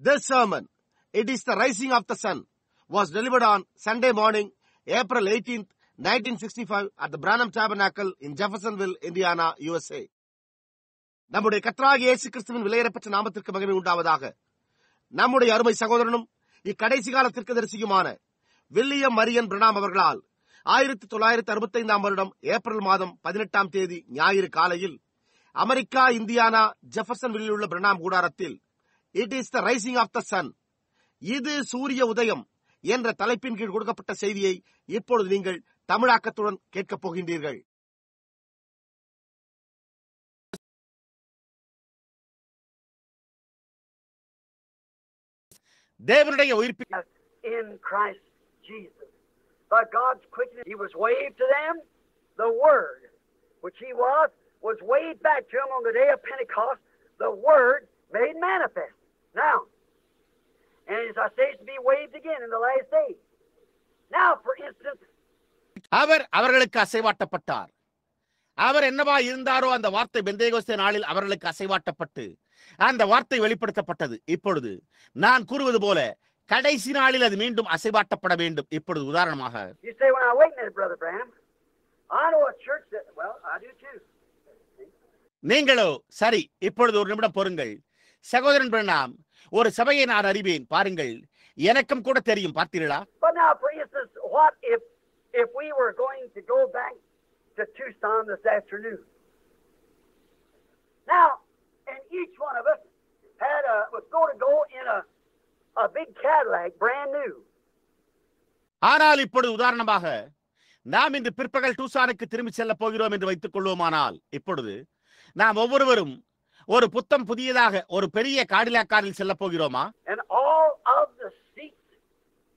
This sermon, It is the Rising of the Sun, was delivered on Sunday morning, April 18th, 1965 at the Branham Tabernacle in Jeffersonville, Indiana, USA. நம்முடைய கர்த்தராகிய இயேசு கிறிஸ்துவின் விலையேறப்பட்ட நாமத்திற்கு மகிமை உண்டாவதாக. நம்முடைய அருமை சகோதரனும் இக்கடைசி கால தீர்க்கதரிசியுமான வில்லியம் மரியன் பிரணாம் அவர்களால் 1965 வருடம் ஏப்ரல் மாதம் 18ஆம் தேதி ஞாயிறு காலையில் அமெரிக்கா, இந்தியானா, ஜெஃபர்சன்வில்லில் உள்ள பிரணாம் கூடாரத்தில் it is the rising of the sun, இது சூரிய உதயம் என்ற தலைப்பின் கீழ் கொடுக்கப்பட்ட செய்தியை இப்பொழுது நீங்கள் தமிழாக்கத்துடன் கேட்கப் போகின்றீர்கள். தேவனுடைய உயிர்ப்பு in Christ Jesus. By God's quickness, He was waved to them. The Word, which He was waved back to them on the day of Pentecost. The Word made manifest. Now, and as I say, it's to be waved again in the last days. Now, for instance, அவர்களுக்கு அசைவாட்டப்பட்டார். அவர் என்னவா இருந்தாரோ அந்த வார்த்தை பெந்தேகோஸ்தே நாளில் அவர்களுக்கு அசைவாட்டப்பட்டு அந்த வார்த்தை வெளிப்படுத்தப்பட்டது. இப்பொழுது நான் கூறுவது போல கடைசி நாளில் அது மீண்டும் அசைவாட்டப்பட வேண்டும். இப்பொழுது உதாரணமாக நீங்களோ சரி, இப்பொழுது ஒரு நிமிடம் பொறுங்கள் சகோதரன் பிரணாம், ஒரு சபையை நான் அறிவேன் பாருங்கள், எனக்கும் கூட தெரியும் பார்த்தீர்களா? If we were going to go back to Tucson this afternoon. Now, and each one of us was going to go in a big Cadillac, brand new. ஆனால் இப்பொழுது உதாரணமாக நாம் இந்த பிற்பகல் டூசானுக்கு திரும்பி செல்ல போகிறோம் என்று வைத்துக் கொள்வோமானால், இப்பொழுது நாம் ஒவ்வொருவரும் ஒரு புத்தம் புதியதாக ஒரு பெரிய காடிலாக் காரில் செல்ல போகிறோமா? And all of the seats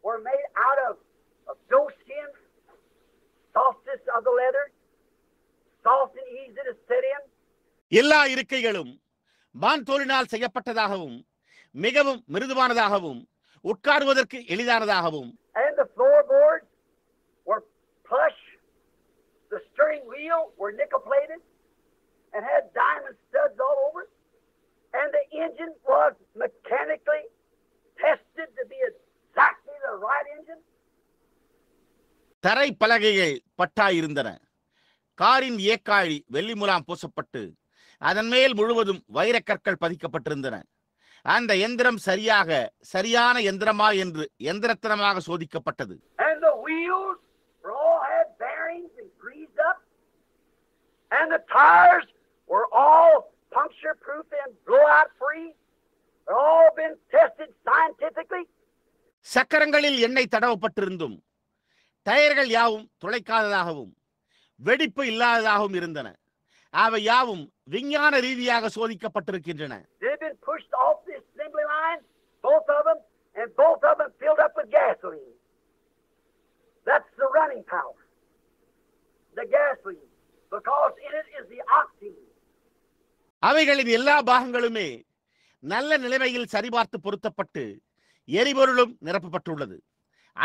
were made out of doe skin, softest of the leather, soft and easy to sit in. எல்லா இருக்கைகளும் மான் தோலினால் செய்யப்பட்டதாகவும் மிகவும் மிருதுவானதாகவும் உட்காருவதற்கு எளிதானதாகவும். And the floorboards were plush. The steering wheel were nickel plated and had diamond studs all over it. And the engine was mechanically tested to be exactly the right engine. தரை பலகைகள் பட்டாயிருந்தன. காரின் ஏக்காழி வெள்ளி முலாம் பூசப்பட்டு அதன் மேல் முழுவதும் வைரக்கற்கள் பதிக்கப்பட்டிருந்தன. அந்த எந்திரம் சரியான எந்திரமா என்று எந்திரத்தனமாக சோதிக்கப்பட்டது. And the wheels all had bearings and greased up. And the tires were all puncture proof and blowout free. They've all been tested scientifically. சக்கரங்களில் எண்ணெய் தடவப்பட்டிருந்தும் டயர்கள் யாவும் துளைக்காததாகவும் வெடிப்பு இல்லாததாகவும் இருந்தன. அவை யாவும் விஞ்ஞான ரீதியாக சோதிக்கப்பட்டிருக்கின்றன. They've been pushed off the assembly line, both of them, and both of them filled up with gasoline. That's the running power. The gasoline, because in it is the octane. அவைகளின் எல்லா பாகங்களுமே நல்ல நிலைமையில் சரிபார்த்து பொருத்தப்பட்டு எரிபொருளும் நிரப்பப்பட்டுள்ளது.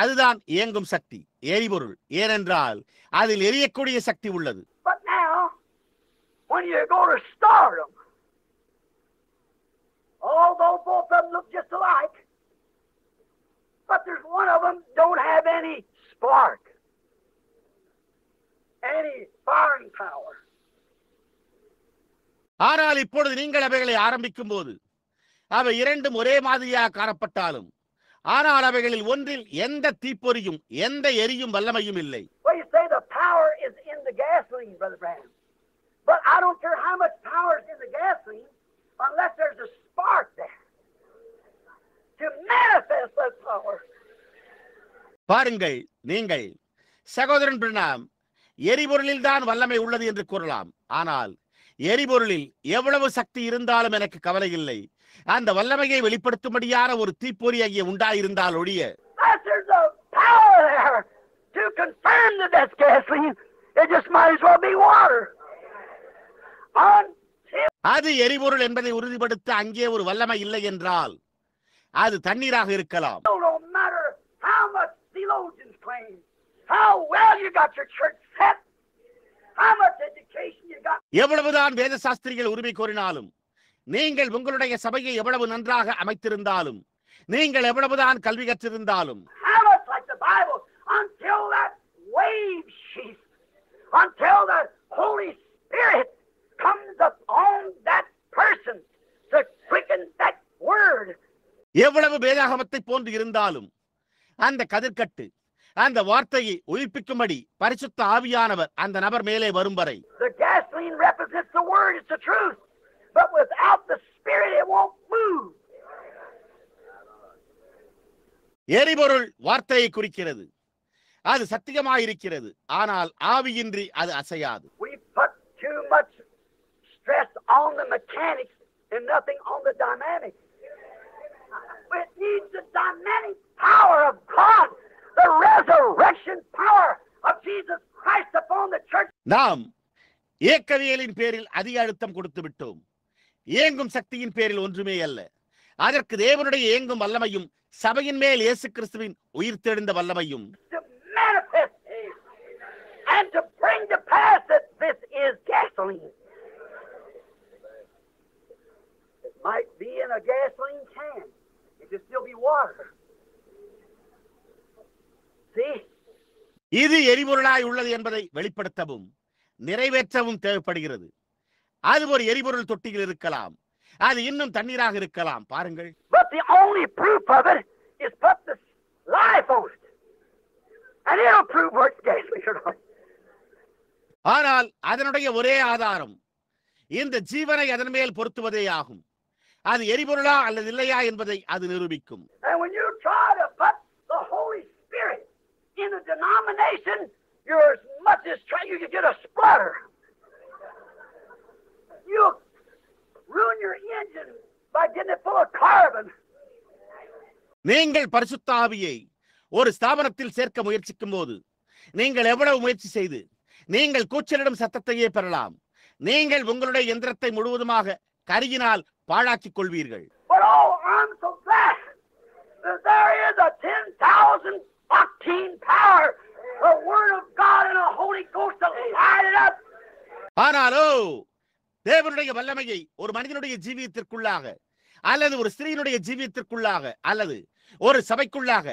அதுதான் இயங்கும் சக்தி, எரிபொருள். ஏனென்றால் அதில் எரியக்கூடிய சக்தி உள்ளது. But now, when you go to start them, although both of them look just alike, but there's one of them don't have any spark, any firing power. ஆனால் இப்பொழுது நீங்கள் அவைகளை ஆரம்பிக்கும் போது அவை இரண்டும் ஒரே மாதிரியாக காணப்பட்டாலும் ஆனால் அவைகளில் ஒன்றில் எந்த தீப்பொறியும் எந்த எரியும் வல்லமையும் இல்லை. Well, you say the power is in the gasoline, Brother Branham. But I don't care how much power is in the gasoline unless there's a spark there to manifest that power. பாருங்கள், நீங்கள் சகோதரன் பிரணாம் எரிபொருளில் தான் வல்லமை உள்ளது என்று கூறலாம். ஆனால் எரிபொருளில் எவ்வளவு சக்தி இருந்தாலும் எனக்கு கவலை இல்லை. அந்த வல்லமையை வெளிப்படுத்தும்படியான ஒரு தீப்பொறி அங்கே உண்டாயிருந்தால் ஒழிய அது எரிபொருள் என்பதை உறுதிப்படுத்த அங்கே ஒரு வல்லமை இல்லை என்றால் அது தண்ணீராக இருக்கலாம். எவ்வளவுதான் வேத சாஸ்திரிகள் உரிமை கோரினாலும் நீங்கள் உங்களுடைய சபையை எவ்வளவு நன்றாக அமைத்திருந்தாலும் நீங்கள் எவ்வளவுதான் கல்வி கற்றிருந்தாலும், How much like the Bible, until that wave sheath, until the Holy Spirit comes upon that person to quicken that word. எவ்வளவு வேதாகமத்தை போன்று இருந்தாலும் அந்த கதிர்கட்டு அந்த வார்த்தையை உயிர்ப்பிக்கும்படி பரிசுத்த ஆவியானவர் அந்த நபர் மேலே வரும் வரை, The gasoline represents the word, it's the truth. But without the Spirit, it won't move. எரிபொருள் வார்த்தையை குறிக்கிறது, அது சத்தியமாயிருக்கிறது. ஆனால் ஆவியின்றி அது அசையாது. We put too much stress on the mechanics and nothing on the dynamics. It needs the dynamic power of God, the resurrection power of Jesus Christ upon the church. நாம் இயக்கவியலின் பேரில் அதிக அழுத்தம் கொடுத்து விட்டோம். இயங்கும் சக்தியின் பேரில் ஒன்றுமே அல்ல. அதற்கு தேவனுடைய இயங்கும் வல்லமையும் சபையின் மேல் இயேசு கிறிஸ்துவின் உயிர்த்தெழுந்த வல்லமையும், To manifest and to bring to pass that this is gasoline. It might be in a gasoline can. It could still be water. See? இது எரிபொருளாய் உள்ளது என்பதை வெளிப்படுத்தவும் நிறைவேற்றவும் தேவைப்படுகிறது. அது ஒரு எரிபொருள் தொட்டியில் இருக்கலாம், அது இன்னும் தண்ணீராக இருக்கலாம். பாருங்கள், But the only proof of it is put the life on it. And it'll prove where it's gasoline or not. ஆனால் அதனுடைய ஒரே ஆதாரம் இந்த ஜீவனை அதன் மேல் பொருத்துவதே ஆகும். அது எரிபொருளா அல்லது இல்லையா என்பதை அது நிரூபிக்கும். And when you try to put the Holy Spirit in a denomination, you're as much as trying, you can get a splutter. You'll ruin your engine by getting it full of carbon. நீங்கள் பரிசுத்த ஆவியை ஒரு ஸ்தாபனத்தில் சேர்க்க முயற்சிக்கும் போது நீங்கள் எவ்வளவு முயற்சி செய்து நீங்கள் கூச்சலிடும் சத்தத்தையே பெறலாம். நீங்கள் உங்களுடைய எந்திரத்தை முழுவதுமாக கருகினால் பாழாக்கிக் கொள்வீர்கள். But oh, I'm so glad that there is a 10,000 octane power, the Word of God and a Holy Ghost to light it up. ஆனாலோ தேவனுடைய வல்லமையை ஒரு மனிதனுடைய ஜீவியத்திற்குள்ளாக அல்லது ஒரு ஸ்திரீனுடைய ஜீவியத்திற்குள்ளாக அல்லது ஒரு சபைக்குள்ளாக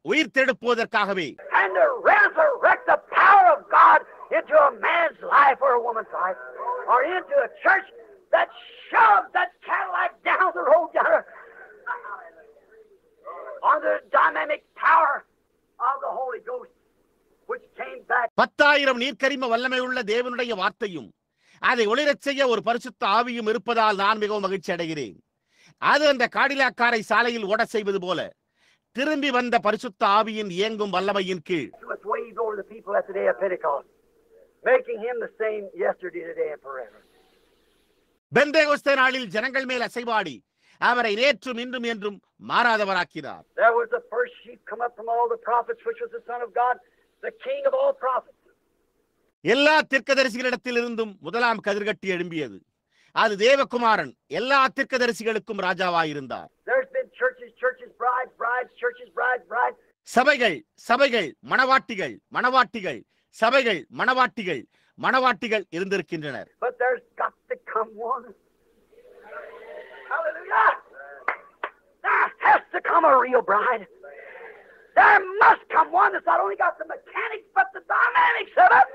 உயிர் தெழுப்புவதற்காகவே, And to resurrect the power of God into a man's life or a woman's life, or into a church that shoves that Cadillac down the road yonder on the dynamic power of the Holy Ghost, which came back. 10,000 நீர்க்கரிம வல்லமை உள்ள தேவனுடைய வார்த்தையும் அதை ஒளிரச் செய்ய ஒரு பரிசுத்த ஆவியும் இருப்பதால் நான் மிகவும் மகிழ்ச்சி அடைகிறேன். அது அந்த காடிலாக்காரை சாலையில் ஓட செய்வது போல திரும்பி வந்த பரிசுத்த ஆவியின் இயங்கும் வல்லமையின் கீழ் It was waved over the people at the day of Pentecost, making him the same yesterday, today, and forever. Pentecost நாளில் ஜனங்கள் மேல் அசைவாடி அவரை நேற்றும் இன்றும் என்றும் மாறாதவராக்கினார். There was the first sheep come up from all the prophets, which was the Son of God, the King of all prophets. எல்லா தீர்க்கதரிசிகளிடத்திலிருந்தும் முதலாம் கதிர்கட்டி எழும்பியது. அது தேவகுமாரன் எல்லா தீர்க்கதரிசிகளுக்கும் ராஜாவாயிருந்தார். There's been churches, churches, brides, brides, churches, brides, brides. சபைகள் சபைகள், மணவாட்டிகள் மணவாட்டிகள், சபைகள் மணவாட்டிகள் மணவாட்டிகள் இருந்திருக்கின்றனர். But there's got to come one. Hallelujah! There has to come a real bride. There must come one that's not only got the mechanics, but the dynamics of it.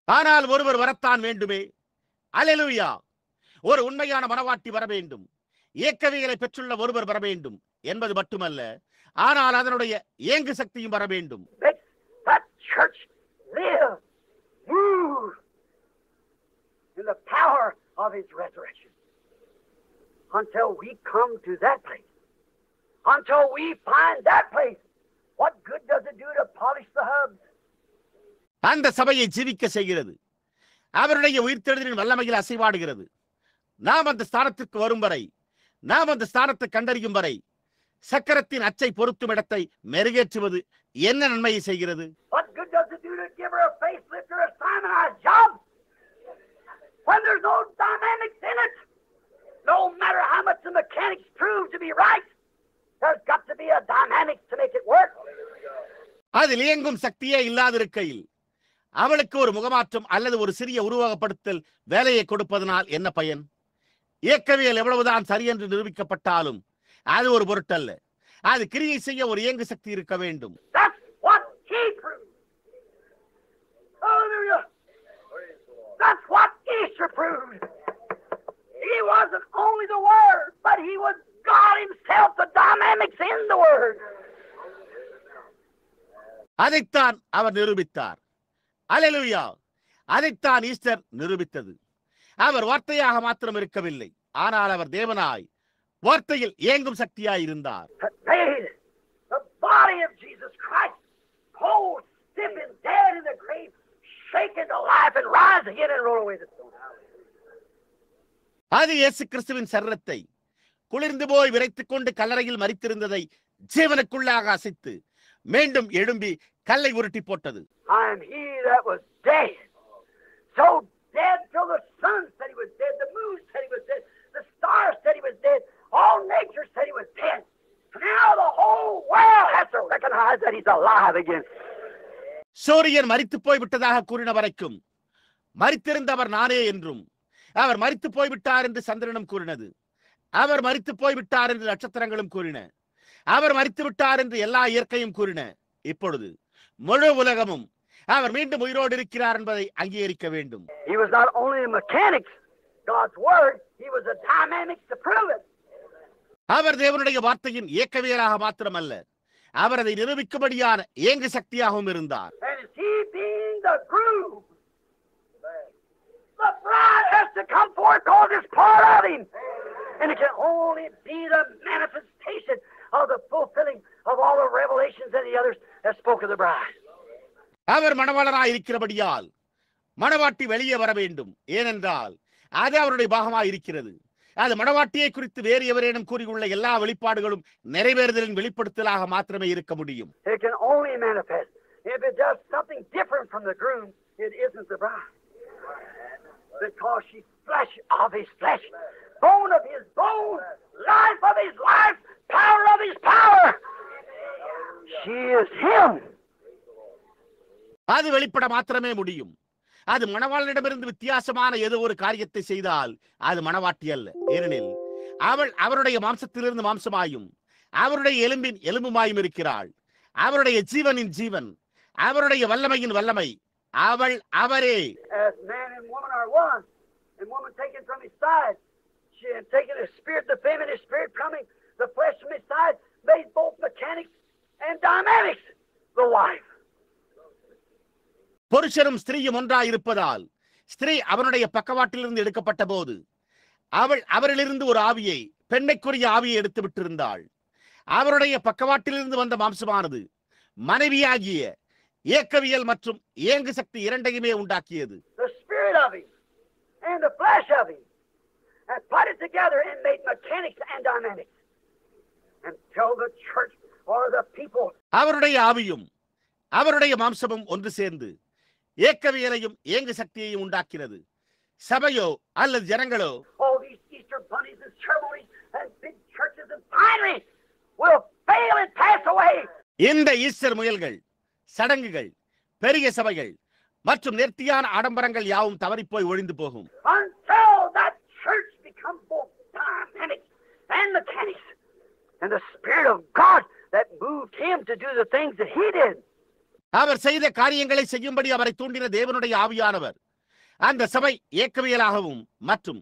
ஆனால் ஒருவர் வரத்தான் வேண்டுமே. அல்லேலூயா! ஒரு உண்மையான மணவாட்டி வர வேண்டும். இயக்கவியலை பெற்றுள்ள ஒருவர் வர வேண்டும் என்பது மட்டுமல்ல, ஆனால் அதனுடைய இயங்கு சக்தியும் வர வேண்டும். Makes that church live, move in the power of his resurrection. Until we come to that place, until we find that place, what good does it do to polish the hubs? அந்த சபையை ஜீவிக்க செய்கிறது. அவருடைய உயிர்த்தெழுதலின் வல்லமையில் அசைவாடுகிறது. நாம் அந்த ஸ்தானத்திற்கு வரும் வரை, நாம் அந்த ஸ்தானத்தை கண்டறியும் வரை சக்கரத்தின் அச்சை பொருத்தும் இடத்தை மெருகேற்றுவது என்ன நன்மையை செய்கிறது? What good does it do to give her a facelift or a Simonized job when there's no dynamics in it? No matter how much the mechanics prove to be right, there's got to be a dynamics to make it work. அதில் இயங்கும் சக்தியே இல்லாதிருக்கையில் அவளுக்கு ஒரு முகமாற்றம் அல்லது ஒரு சிறிய உருவகப்படுத்தல் வேலையை கொடுப்பதனால் என்ன பயன்? இயக்கவியல் எவ்வளவுதான் சரியென்று நிரூபிக்கப்பட்டாலும் அது ஒரு பொருட்டல்ல. அது கிரியை செய்ய ஒரு இயங்கு சக்தி இருக்க வேண்டும். That's what he proved. Hallelujah. That's what Easter proved. He wasn't only the Word, but he was God himself, the dynamics in the Word. அதைத்தான் அவர் நிரூபித்தார். அல்லேலூயா. அதைத்தான் ஈஸ்டர் நிரூபித்தது. அவர் வார்த்தையாக மாத்திரம் இருக்கவில்லை, ஆனால் அவர் தேவனாய் வார்த்தையில் இயங்கும் சக்தியாய் இருந்தார். The body of Jesus Christ, cold, stiff and dead in the grave, shaken to life and rise again and roll away the stone. அது இயேசு கிறிஸ்துவின் சரீரத்தை குளிர்ந்து போய் விரைத்துக் கொண்டு கல்லறையில் மரித்திருந்ததை ஜீவனுக்குள்ளாக அசைத்து மீண்டும் எழும்பி கல்லை உருட்டி போட்டது. I am he that was dead. So dead till the sun said he was dead, the moon said he was dead, the stars said he was dead, all nature said he was dead. Now the whole world has to recognize that he's alive again. சூரியன் மரித்து போய் விட்டதாக கூறின வரைக்கும் மரித்திருந்தவர் நானே என்றும், அவர் மரித்து போய்விட்டார் என்று சந்திரனும் கூறினது, அவர் மரித்து போய்விட்டார் என்று நட்சத்திரங்களும் கூறின, அவர் மரித்து விட்டார் என்று எல்லா இயற்கையும் கூறின. இப்பொழுது முழு உலகமும் அவர் மீண்டும் உயிரோடு இருக்கிறார் என்பதை அங்கீகரிக்க வேண்டும். He was not only a mechanics, God's word, he was a dynamics to prove it. அவர் தேவனுடைய வார்த்தையின் இயக்கவியலாக மாத்திரமல்ல, அவர் அதை நிரூபிக்கும்படியான இயங்கு சக்தியாகவும் இருந்தார். And he being the groove, the bride has to come forth because it's part of him. And it can only be the manifestation of the fulfilling of all the revelations and the others that spoke of the bride. அவர் மணவாளராய் இருக்கிறபடியால் மணவாட்டி வெளியே வர வேண்டும். ஏனென்றால் அது அவருடைய பாகமாய் இருக்கிறது. அது மணவாட்டியை குறித்து வேறு எவரேனும் கூறியுள்ள எல்லா வெளிப்பாடுகளும் நிறைவேறுதலின் வெளிப்படுத்தலாக மாத்திரமே இருக்க முடியும். It can only manifest. If it does something different from the groom, it isn't the bride. Because she's flesh of his flesh, bone of his bone, life of his life, power of his power. She is him. அது வெளிப்பட மாத்திரமே முடியும். அது மணவாளனிடமிருந்து வித்தியாசமான ஏதோ ஒரு காரியத்தை செய்தால் அது மணவாட்டி அல்ல. ஏனெனில் அவள் அவருடைய மாம்சத்திலிருந்து மாம்சமாயும் அவருடைய எலும்பின் எலும்புமாயும் இருக்கிறாள். அவருடைய ஜீவனின் ஜீவன், அவருடைய வல்லமையின் வல்லமை, அவள் அவரே. As man and woman are one, and woman taken from his side, she had taken his spirit, the feminine spirit coming, the flesh from his side, made both mechanics and dynamics, the wife. புருஷனும் ஸ்திரீயும் ஒன்றாய் இருப்பதால் ஸ்திரீ அவனுடைய பக்கவாட்டிலிருந்து எடுக்கப்பட்ட போது அவள் அவரிலிருந்து ஒரு ஆவியை, பெண்ணைக்குரிய ஆவியை எடுத்து விட்டிருந்தாள். அவருடைய பக்கவாட்டிலிருந்து வந்த மாம்சமானது மனைவியாகிய இயக்கவியல் மற்றும் இயங்கு சக்தி இரண்டையுமே உண்டாக்கியது. The spirit of him and the flesh of him and put it together and made mechanics and dynamics until the church or the people. அவருடைய ஆவியும் அவருடைய மாம்சமும் ஒன்று சேர்ந்து இயக்கவியலையும் இயங்கு சக்தியையும் உண்டாக்கினது. சபையோ அல்லது ஜனங்களோ all these Easter bunnies and ceremonies and big churches and finery will fail and pass away. இந்த ஈஸ்டர் முயல்கள், சடங்குகள், பெரிய சபைகள் மற்றும் நேர்த்தியான ஆடம்பரங்கள் யாவும் தவறிப்போய் ஒழிந்து போகும். Until that church becomes both dynamic and mechanics, and the Spirit of God that moved him to do the things that he did. அவர் செய்த காரியங்களை செய்யும்படி அவரை தூண்டின தேவனுடைய ஆவியானவர் அந்த சபை இயக்கவியலாகவும் மற்றும்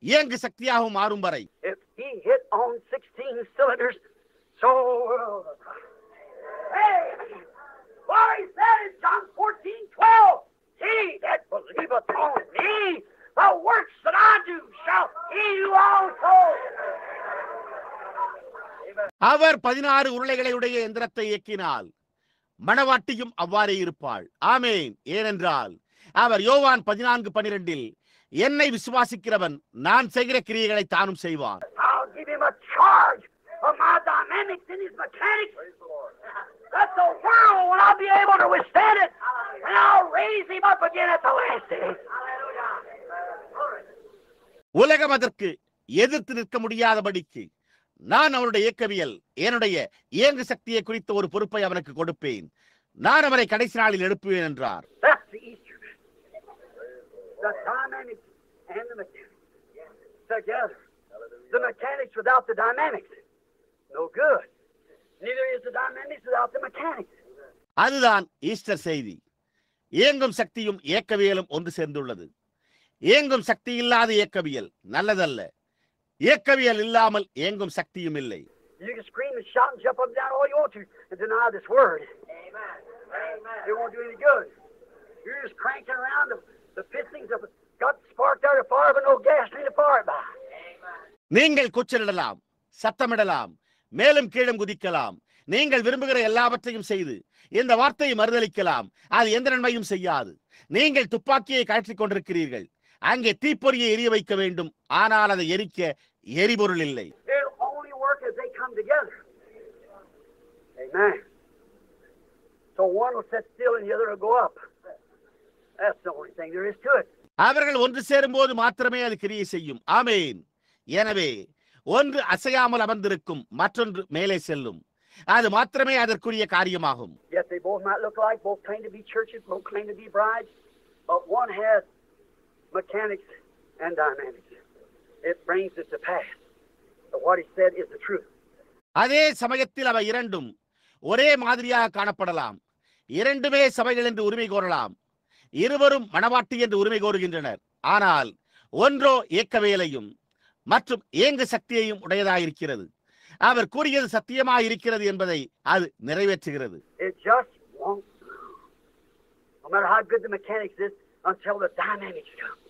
இயங்கு சக்தியாகவும் மாறும் வரை. If he hit on 16 cylinders, so hey, what he said in John 14:12, he that believeth on me, the works that I do shall he do also. அவர் 16 உருளைகளுடைய எந்திரத்தை இயக்கினால் மணவாட்டியும் அவ்வாறே இருப்பாள். ஆமேன். ஏனென்றால் அவர் யோவான் 14:12 என்னை விசுவாசிக்கிறவன் நான் செய்கிற கிரியைகளை தானும் செய்வான். I'll give him a charge of my dynamics and his mechanics. That the world will not be able to withstand it. And I'll raise him up again at the last day. உலகம் அதற்கு எதிர்த்து நிற்க முடியாதபடிக்கு நான் அவருடைய இயக்கவியல், என்னுடைய இயங்கு சக்தியை குறித்த ஒரு பொறுப்பை அவனுக்கு கொடுப்பேன். நான் அவரை கடைசி நாளில் எழுப்புவேன் என்றார். That's the Easter. The dynamics and the mechanics together. The mechanics without the dynamics. No good. Neither is the dynamics without the mechanics. அதுதான் ஈஸ்டர் செய்தி. இயங்கும் சக்தியும் இயக்கவியலும் ஒன்று சேர்ந்துள்ளது. இயங்கும் சக்தி இல்லாத இயக்கவியல் நல்லதல்ல. இயக்கவியல் இல்லாமல் இயங்கும் சக்தியும் இல்லை. You can scream and shout and jump up and down all you want to and deny this word. Amen. Amen. It won't do any good. You're just cranking around the pistons of got spark there to fire, but no gasoline to fire it by. நீங்கள் கூச்சலிடலாம், சத்தமிடலாம், மேலும் கீழும் குதிக்கலாம், நீங்கள் விரும்புகிற எல்லாவற்றையும் செய்து இந்த வார்த்தையை மறுதலிக்கலாம். அது எந்த நன்மையும் செய்யாது. நீங்கள் துப்பாக்கியை கழற்றிக் கொண்டிருக்கிறீர்கள். அங்கே தீப்பொறியை எரிய வைக்க வேண்டும். ஆனால் அதை எரிக்க எரிபொருள் இல்லை. Amen. So one will sit still and the other will go up. That's the only thing there is to it. அவர்கள் ஒன்று சேரும்போது மாத்திரமே அது கிரியை செய்யும். ஆமென். எனவே ஒன்று அசையாமல் அமர்ந்திருக்கும், மற்றொன்று மேலே செல்லும். அது மாத்திரமே அதற்குரிய காரியமாகும். Yes, they both might look like, both claim to be churches, both claim to be brides, but one has mechanics and dynamics. It brings it to pass. But what he said is the truth. அதே சமயத்தில் அவை இரண்டும் ஒரே மாதிரியாக காணப்படலாம். இரண்டுமே சபைகள் என்று உரிமை கோரலாம். இருவரும் மணவாட்டி என்று உரிமை கோருகின்றனர். ஆனால் ஒன்றோ இயக்கவியலையும் மற்றும் இயங்கு சக்தியையும் உடையதாயிருக்கிறது. அவர் கூறியது சத்தியமாயிருக்கிறது என்பதை அது நிறைவேற்றுகிறது. It just won't move. No matter how good the mechanics is, until the dynamics come.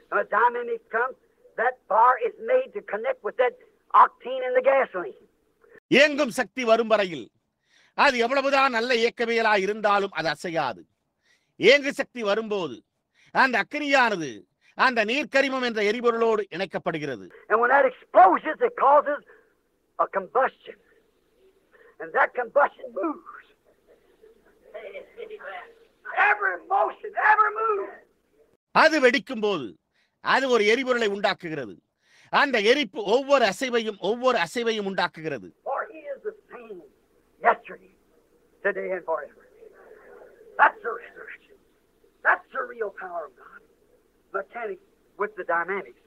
When the dynamics comes, that bar is made to connect with that octane in the gasoline. இயங்கும் சக்தி வரும் வரையில் அது எவ்வளவுதான் நல்ல இயக்கவியலா இருந்தாலும் அது அசையாது. இயங்கு சக்தி வரும்போது அந்த அக்கினியானது அந்த நீர்க்கரிமம் என்ற எரிபொருளோடு இணைக்கப்படுகிறது. And when that explosions, it causes a combustion. And that combustion moves. Every motion, every move. அது வெடிக்கும் போது அது ஒரு எரிபொருளை உண்டாக்குகிறது. அந்த எரிப்பு ஒவ்வொரு அசைவையும் உண்டாக்குகிறது. For he is the same yesterday, today and forever. That's the resurrection. That's the real power of God. Mechanics with the dynamics.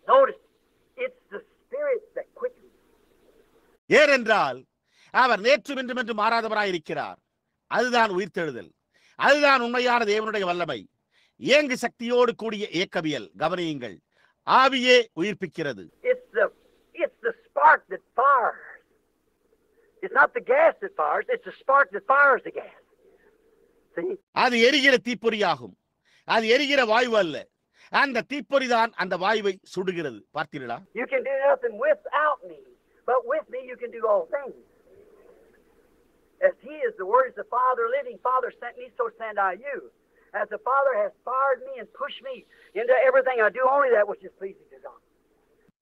Notice, it's the spirit that quickens. ஏனென்றால் அவர் நேற்றும் இன்றும் என்று மாறாதவராயிருக்கிறார். அதுதான் உயிர்த்தெழுதல். அதுதான் உண்மையான தேவனுடைய வல்லமை. இயங்கு சக்தியோடு கூடிய இயக்கவியல். கவனியுங்கள், ஆவியே உயிர்ப்பிக்கிறது. It's the spark that fires. It's not the gas that fires, it's the spark that fires the gas. See? அது எரிகிற தீப்பொறியாகும். அது எரிகிற வாயு அல்ல. அந்த தீப்பொறிதான் அந்த வாயுவை சுடுகிறது. பார்த்தீர்களா? You can do nothing without me, but with me you can do all things. As he is the word is the Father living, Father sent me, so send I you. As the Father has fired me and pushed me into everything I do, only that which is pleasing to God.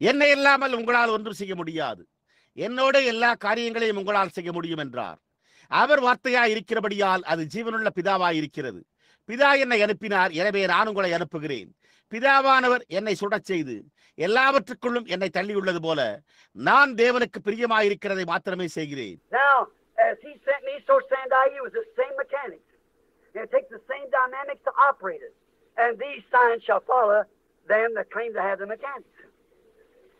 என்னை இல்லாமல் உங்களால் ஒன்றும் செய்ய முடியாது. என்னோட எல்லா காரியங்களையும் உங்களால் செய்ய முடியும் என்றார். அவர் வார்த்தையாய் இருக்கிறபடியால் அது ஜீவனுள்ள பிதாவாய் இருக்கிறது. பிதா என்னை அனுப்பினார், எனவே நான் உங்களை அனுப்புகிறேன். பிதாவானவர் என்னை சுடச் செய்து எல்லாவற்றுக்குள்ளும் என்னை தள்ளியுள்ளது போல நான் தேவனுக்கு பிரியமாயிருக்கிறதை மாத்திரமே செய்கிறேன். Now, as he sent me, so send I you, is the same mechanics. And it takes the same dynamics to operate it. And these signs shall follow them that claim to have the mechanics.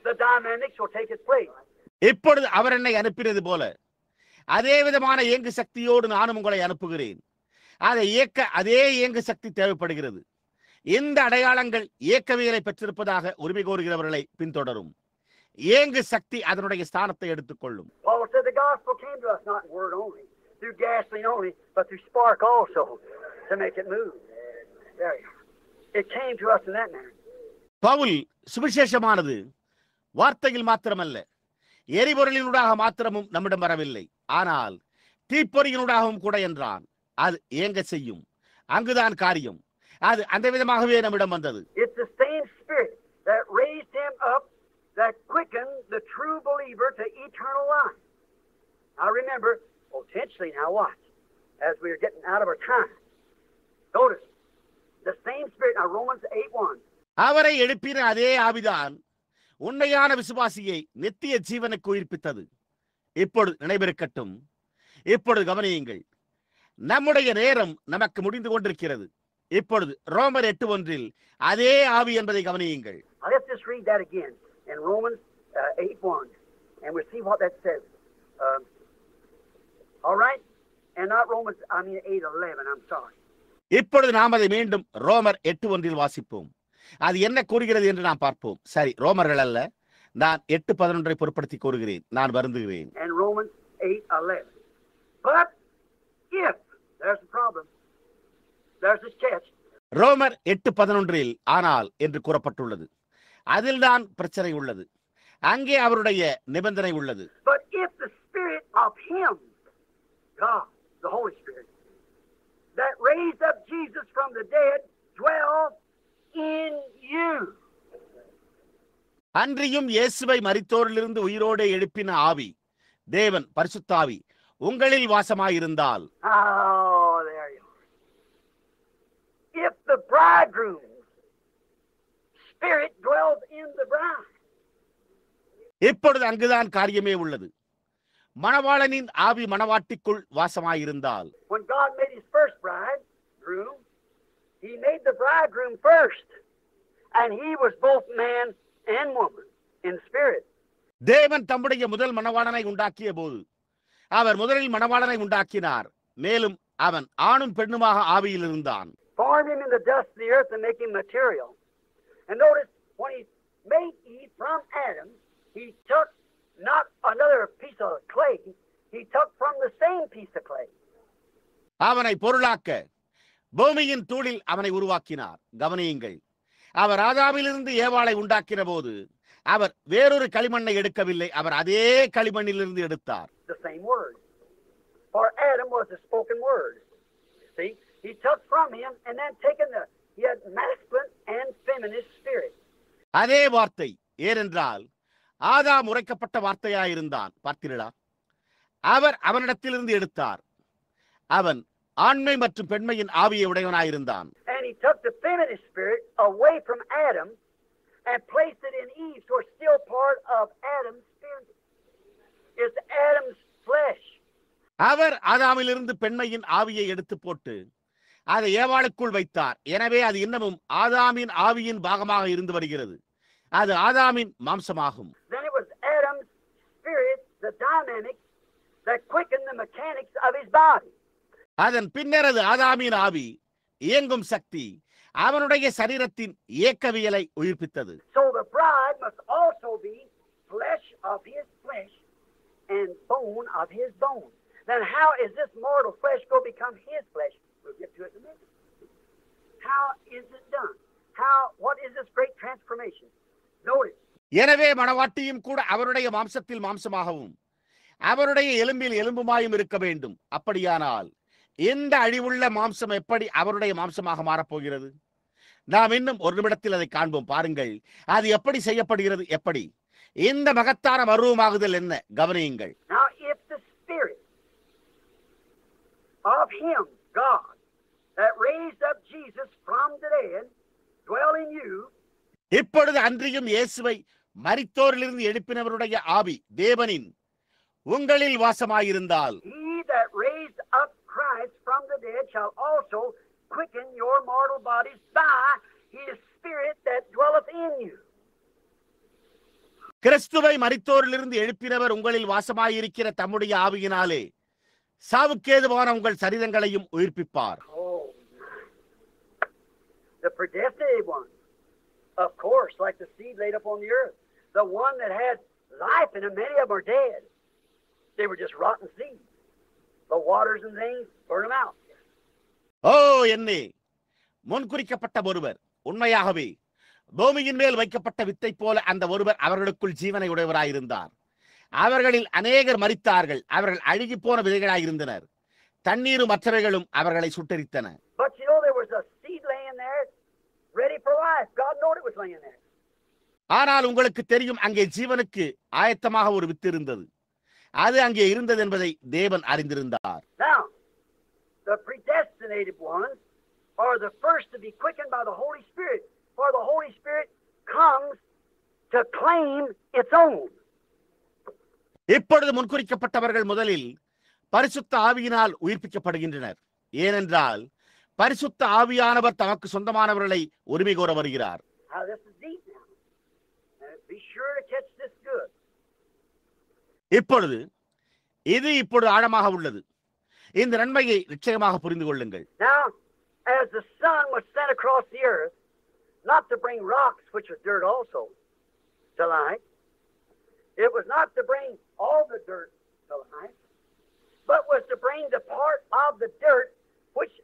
The dynamics will take its place. இப்பொழுது அவர் என்னை அனுப்பினது போல அதே விதமான இயங்கு சக்தியோடு நானும் உங்களை அனுப்புகிறேன். அதை இயக்க அதே இயங்கு சக்தி தேவைப்படுகிறது. இந்த அடையாளங்கள் இயக்கவியலை பெற்றிருப்பதாக உரிமை கோருகிறவர்களை பின்தொடரும். இயங்கு சக்தி அதனுடைய ஸ்தானத்தை எடுத்துக்கொள்ளும். Paul said the gospel came to us not in word only, through gasoline only, but through spark also to make it move. There you are. It came to us in that manner. Pavul சுவிசேஷமானது வார்த்தையில் மாத்திரமல்ல, எரிபொருளினூடாக மாத்திரமும் நம்மிடம் வரவில்லை, ஆனால் தீப்பொறியினூடாகவும் கூட என்றான். அது இயங்க செய்யும். அங்குதான் காரியம். அது அந்த விதமாகவே நம்மிடம் வந்தது. It's the same spirit that raised him up, that quickened the true believer to eternal life. Now remember, potentially, now watch, as we are getting out of our time. Notice, the same spirit, now Romans 8:1. அவரை எழுப்பின அதே ஆவிதான் உண்மையான விசுவாசியை நித்திய ஜீவனுக்கு உயிர்ப்பித்தது. இப்பொழுது நினைவிருக்கட்டும். இப்பொழுது கவனியுங்கள், நம்முடைய நேரம் நமக்கு முடிந்து கொண்டிருக்கிறது. இப்பொழுது ரோமர் 8:1 அதே ஆவி என்பதை கவனியுங்கள். Let's just read that again in Romans 8:1. and we'll see what that says. All right? And not Romans, 8:11, I'm sorry. இப்பொழுது நாம் அதை மீண்டும் ரோமர் 8:1 வாசிப்போம். அது என்ன கூறுகிறது என்று நாம் பார்ப்போம். சரி, ரோமர்கள் அல்ல, நான் 8:11 பொருட்படுத்தி கூறுகிறேன். நான் வருந்துகிறேன். And Romans 8:11. But if, there's a problem, there's a catch. ரோமர் 8:11 ஆனால் என்று கூறப்பட்டுள்ளது. அதில் தான் பிரச்சனை உள்ளது. அங்கே அவருடைய நிபந்தனை உள்ளது. But if the Spirit of Him, God, the Holy Spirit, that raised up Jesus from the dead, dwells in you. அன்றியும் இயேசுவை மரித்தோரிலிருந்து உயிரோடு எழுப்பின ஆவி, தேவன் பரிசுத்த ஆவி உங்களில் வாசமாயிருந்தால். Oh, there you are. If the bridegroom's spirit dwells in the bride. இப்பொழுது அங்குதான் காரியமே உள்ளது. மணவாளனின் ஆவி மணவாட்டிக்குள் வாசமாயிருந்தால். When God made His first bridegroom, He made the bridegroom first, and he was both man and woman in spirit. தேவன் தம்முடைய முதல் மணவாளனை உண்டாக்கிய போது அவர் முதலில் மணவாளனை உண்டாக்கினார், மேலும் அவன் ஆணும் பெண்ணுமாக ஆவியில் இருந்தான். Formed him in the dust of the earth and make him material. And notice, when He made Eve from Adam, He took not another piece of clay, He took from the same piece of clay. அவனை பொருளாக்க பூமியின் தூளில் அவனை உருவாக்கினார். கவனியுங்கள், அவர் ஆதாமிலிருந்து ஏவாளை உண்டாக்கின போது அவர் வேறொரு களிமண்ணை எடுக்கவில்லை, அவர் அதே களிமண்ணிலிருந்து எடுத்தார். The same word. For Adam was the spoken word. See, He took from him and then he had masculine and feminine spirit. அதே வார்த்தை. ஏனென்றால் ஆதாம் உரைக்கப்பட்ட வார்த்தையாயிருந்தான். பார்த்தீர்களா? அவர் அவனிடத்திலிருந்து எடுத்தார். அவன் ஆண்மை மற்றும் பெண்மையின் ஆவியை உடையவனாயிருந்தான். And He took the feminine spirit away from Adam and placed it in Eve, so it's still part of Adam's spirit. It's Adam's flesh. அவர் ஆதாமிலிருந்து பெண்மையின் ஆவியை எடுத்து போட்டு அதை ஏவாளுக்குள் வைத்தார். எனவே அது இன்னமும் ஆதாமின் ஆவியின் பாகமாக இருந்து வருகிறது. அது ஆதாமின் மாம்சமாகும். Then it was Adam's spirit, the dynamics that quickened the mechanics of his body. அதன் பின்னர் அது ஆதாமின் ஆவி, இயங்கும் சக்தி, அவனுடைய சரீரத்தின் இயக்கவியலை உயிர்ப்பித்தது. So the bride must also be flesh of his flesh and bone of his bone. Then how is this mortal flesh going to become his flesh? We'll get to it in a minute. How is it done? What is this great transformation? Notice. எனவே மணவாட்டியும் கூட அவருடைய மாம்சத்தில் மாம்சமாகவும் அவருடைய எலும்பில் எலும்புமாயும் இருக்க வேண்டும். அப்படியானால் இந்த அழிவுள்ள மாம்சம் எப்படி அவருடைய மாம்சமாக மாறப்போகிறது? நாம் இன்னும் ஒரு நிமிடத்தில் அதை காண்போம். பாருங்கள், அது எப்படி செய்யப்படுகிறது. எப்படி இந்த மகத்தான மறுரூபமாகுதல் என்ன? கவனியுங்கள். Now if the spirit of Him, God, that raised up Jesus from the dead, dwell in you. இப்பொழுது அன்றியும் இயேசுவை மரித்தோரிலிருந்து எழுப்பினவருடைய ஆவி, தேவனின் உங்களில் வாசமாயிருந்தால். He that raised up Christ from the dead shall also quicken your mortal bodies by His Spirit that dwelleth in you. கிறிஸ்துவை மரித்தோரிலிருந்து எழுப்பினவர் உங்களில் வாசமாயிருக்கிற தம்முடைய ஆவியினாலே சாவுக்கேதுவான உங்கள் சரீரங்களையும் உயிர்ப்பிப்பார். Oh, the predestinated one, of course, like the seed laid upon the earth, the one that had life in them, many of them are dead. They were just rotten seeds. The waters and things burn them out. ஓ என்னே, முன்குறிக்கப்பட்ட ஒருவர், உண்மையாகவே பூமியின் மேல் வைக்கப்பட்ட வித்தை போல அந்த ஒருவர் அவர்களுக்குள் ஜீவனை உடையவராயிருந்தார். அவர்களில் அநேகர் மரித்தார்கள். அவர்கள் அழுகி போன விதைகளாயிருந்தனர். தண்ணீரும் மற்றவைகளும் அவர்களை சுட்டரித்தன. But you know, there was a seed laying there ready for life. God knew it was laying there. ஆனால் உங்களுக்கு தெரியும், அங்கே ஜீவனுக்கு ஆயத்தமாக ஒரு வித்து இருந்தது. அது அங்கே இருந்தது என்பதை தேவன் அறிந்திருந்தார். Now, the predestinated ones are the first to be quickened by the Holy Spirit, for the Holy Spirit comes to claim its own. இப்பொழுது முன்குறிக்கப்பட்டவர்கள் முதலில் பரிசுத்த ஆவியினால் உயிர்ப்பிக்கப்படுகின்றனர். ஏனென்றால் பரிசுத்த ஆவியானவர் தமக்கு சொந்தமானவர்களை உரிமை கோர வருகிறார். Now this is deep now. Be sure to catch this good. இப்பொழுது இப்பொழுது ஆழமாக உள்ளது. இந்த நன்மையை நிச்சயமாக புரிந்து கொள்ளுங்கள். Now, as the sun was sent across the earth, not to bring rocks, which was dirt also, to light. It was not to bring all the dirt to light, but was to bring the part of the dirt which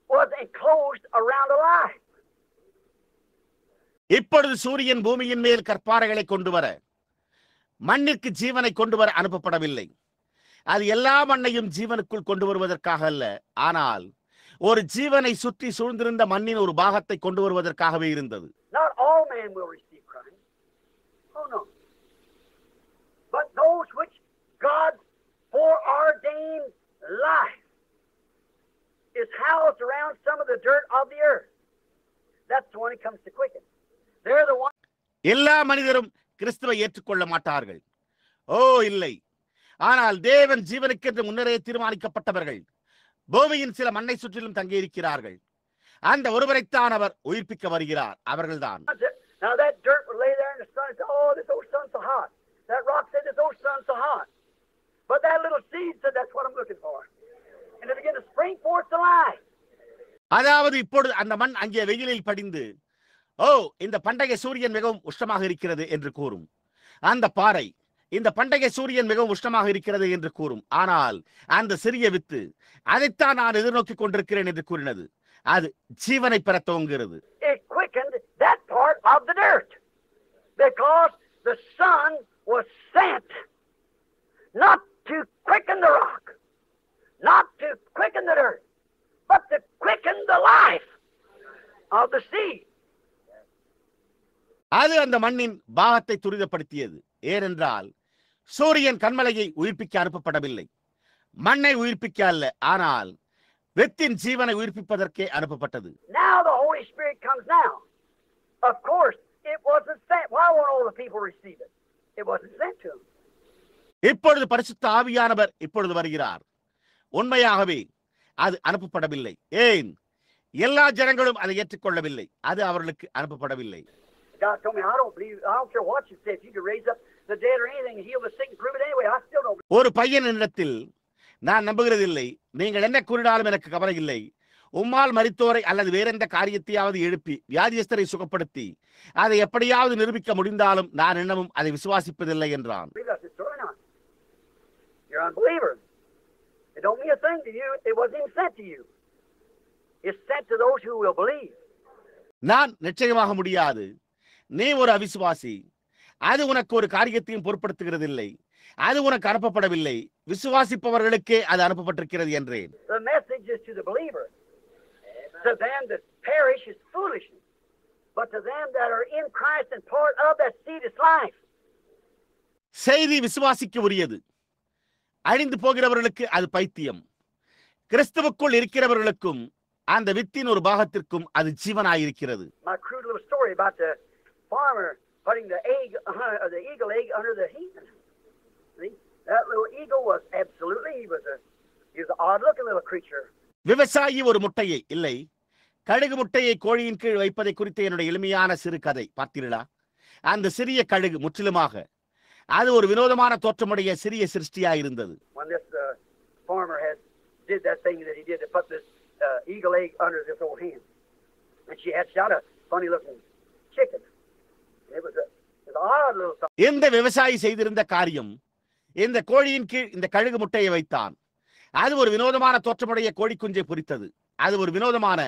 was enclosed around alive. இப்பொழுது சூரியன் பூமியின் மேல் கற்பாறைகளை கொண்டு வர, மண்ணிற்கு ஜீவனை கொண்டு வர அனுப்பப்படவில்லை. அது எல்லா மண்ணையும் ஜீவனுக்குள் கொண்டு வருவதற்காக அல்ல, ஆனால் ஒரு ஜீவனை சுற்றி சூழ்ந்திருந்த மண்ணின் ஒரு பாகத்தை கொண்டு வருவதற்காகவே இருந்தது. Not all men will receive Christ. Oh no. But those which God's foreordained life is housed around some of the dirt of the earth. That's the one He comes to quicken. They're the one. எல்லா மனிதரும் கிறிஸ்துவை ஏற்றுக்கொள்ள மாட்டார்கள். ஓ இல்லை. ஆனால் தேவன் ஜீவனுக்கென்று முன்னரே தீர்மானிக்கப்பட்டவர்கள் பூமியின் சில மண்ணை சுற்றிலும் தங்கியிருக்கிறார்கள். அந்த ஒருவரைத்தான் அவர் உயிர்ப்பிக்க வருகிறார். அவர்கள்தான். Now that dirt would lay there in the sun and say, oh, this old sun's so hot. That rock said, this old sun's so hot. But that little seed said, that's what I'm looking for. And it began to spring forth to life. அதாவது இப்பொழுது அந்த மண் அங்கே வெயிலில் படிந்து, ஓ, இந்த பண்டைய சூரியன் மிகவும் உஷ்ணமாக இருக்கிறது என்று கூறும். அந்த பாறை, இந்த பண்டைய சூரியன் மிகவும் உஷ்ணமாக இருக்கிறது என்று கூறும். ஆனால் அந்த சிறிய வித்து, அதைத்தான் நான் எதிர்நோக்கி கொண்டிருக்கிறேன் என்று கூறினது. அது ஜீவனை பெற துவங்குகிறது. It quickened that part of the dirt because the sun was sent not to quicken the rock, not to quicken the dirt, but to quicken the life of the seed. அது அந்த மண்ணின் பாகத்தை துரிதப்படுத்தியது. ஏனென்றால் சூரியன் கண்மலையை உயிர்ப்பிக்க அனுப்பப்படவில்லை, மண்ணை உயிர்ப்பிக்க அல்ல, ஆனால் வித்தின் ஜீவனை உயிர்ப்பிப்பதற்கே அனுப்பப்பட்டது. Now the Holy Spirit comes now. Of course, it wasn't sent. Why won't all the people receive it? It wasn't sent to them. இப்பொழுது பரிசுத்த ஆவியானவர் இப்பொழுது வருகிறார். உண்மையாகவே அது அனுப்பப்படவில்லை. ஏன்? எல்லா ஜனங்களும் அதை ஏற்றுக்கொள்ளவில்லை. அது அவர்களுக்கு அனுப்பப்படவில்லை. God told me, I don't care what you say. If you could raise up the dead or anything and heal the sick and prove it anyway, I still don't. ஒரு பையன் என்னிடத்தில், நான் நம்புகிறதில்லை, நீங்கள் என்ன கூறினாலும் எனக்கு கவலை இல்லை, உம்மால் மரித்தோரை அல்லது வேறெந்த காரியத்தையாவது எழுப்பி வியாதியஸ்தரை சுகப்படுத்தி அதை எப்படியாவது நிரூபிக்க முடிந்தாலும் நான் இன்னமும் அதை விசுவாசிப்பதில்லை என்றான். You're an unbeliever. It don't mean a thing to you. It wasn't even sent to you. It's sent to those who will believe. நான் நிச்சயமாக முடியாது. நீ ஒரு அவிசுவாசி. அது உனக்கு ஒரு காரியத்தையும் பொருட்படுத்துகிறதில்லை. அது உனக்கு அனுப்பப்படவில்லை. விசுவாசிப்பவர்களுக்கே அது அனுப்பப்பட்டிருக்கிறது என்றேன். The message is to the believer. To them that perish is foolishness. But to them that are in Christ and part of that seed is life. செய்தி விசுவாசிக்க உரியது. அழிந்து போகிறவர்களுக்கு அது பைத்தியம். கிறிஸ்துவுக்குள் இருக்கிறவர்களுக்கும் அந்த வித்தின் ஒரு பாகத்திற்கும் அது ஜீவனாயிருக்கிறது. My crude little story about the farmer putting the eagle egg under the hen. See? That little eagle was absolutely, he was an odd looking little creature. விவசாயி ஒரு முட்டையை, இல்லை, கழுகு முட்டையை கோழியின் கீழ் வைப்பதை குறித்த என்னுடைய எளிமையான சிறு கதை பார்த்தீர்களா? அந்த சிறிய கழுகு முற்றிலுமாக அது ஒரு வினோதமான தோற்றமுடைய சிறிய சிருஷ்டியா இருந்தது. When this farmer did that thing that he did to put this eagle egg under this old hen, and she hatched out a funny looking chicken. It was an odd little thing. இந்த விவசாயி செய்திருந்த காரியம், இந்த கோழியின் கீழ் இந்த கழுகு முட்டையை வைத்தான். அது ஒரு வினோதமான தோற்றமுடைய கோழி குஞ்சை பொரித்தது. அது ஒரு வினோதமான